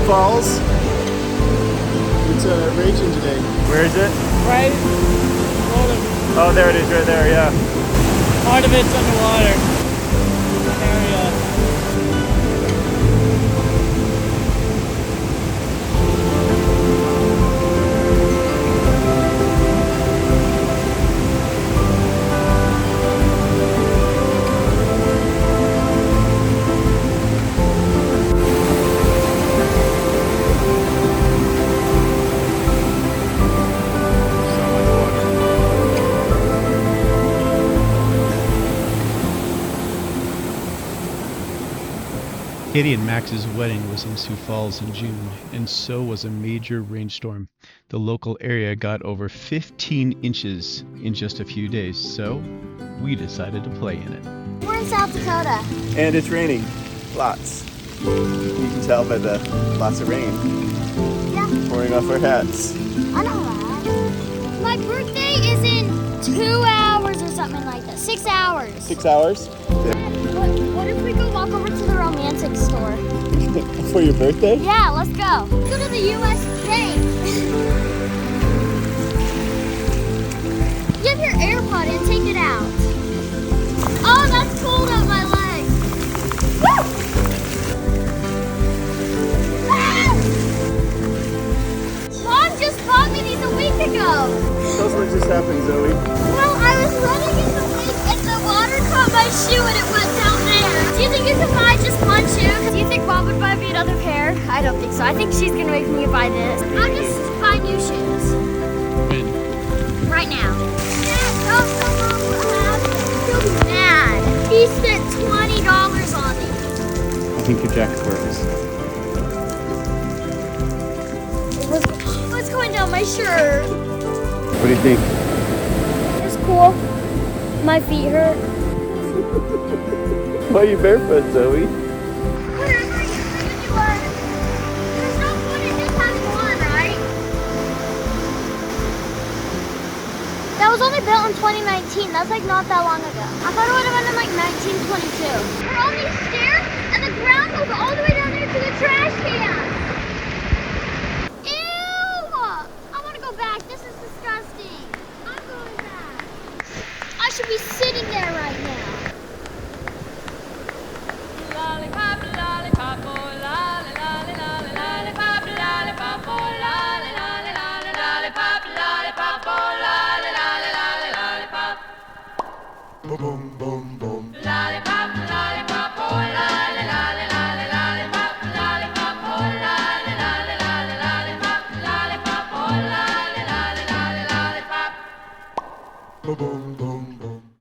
Falls. It's raging today. Where is it? Right? Oh, there it is, right there, yeah. Part of it's underwater. Area. Katie and Max's wedding was in Sioux Falls in June, and so was a major rainstorm. The local area got over 15 inches in just a few days, so we decided to play in it. We're in South Dakota. And it's raining. Lots. You can tell by the lots of rain Yeah, pouring off our hats. I know that. My birthday is in 2 hours or something like that. 6 hours. 6 hours? What if we go walk over to the romantic store? For your birthday? Yeah, let's go. Let's go to the U.S. Bank. You have your AirPod in, take it out. Oh, that's cold on my leg. Woo! Ah! Mom just bought me these a week ago. Tell us what just happened, Zoe. Well, I was running in the lake and the water caught my shoe and it went down there. Do you think you could buy just one shoe? Do you think Mom would buy me another pair? I don't think so. I think she's gonna make me buy this. I'll just buy new shoes. When? Right now. Dad, don't tell Mom what happened. He'll be mad. He spent $20 on me. I think your jacket works. What's going down my shirt? What do you think? It's cool. My feet hurt. Why are you barefoot, Zoe? Whatever you are. There's no point in just having one, right? That was only built in 2019. That's like not that long ago. I thought it would have been in like 1922. We're on these stairs and the ground goes all the way down there to the trash can. Ew! I want to go back. This is disgusting. I'm going back. I should be sitting there right now. Lollipop, lollipop, oh, lolly, lolly, lolly, lollipop, lollipop, oh, lolly, lolly, lolly, lollipop, lollipop, oh, lolly, lolly, lolly, lollipop. Boom, boom, boom. Lollipop, lollipop, oh, lolly, lolly, lolly, lollipop, lollipop, oh, lolly, lolly, lolly, lollipop, lollipop, oh, lolly, lolly, lolly, lollipop. Boom, boom.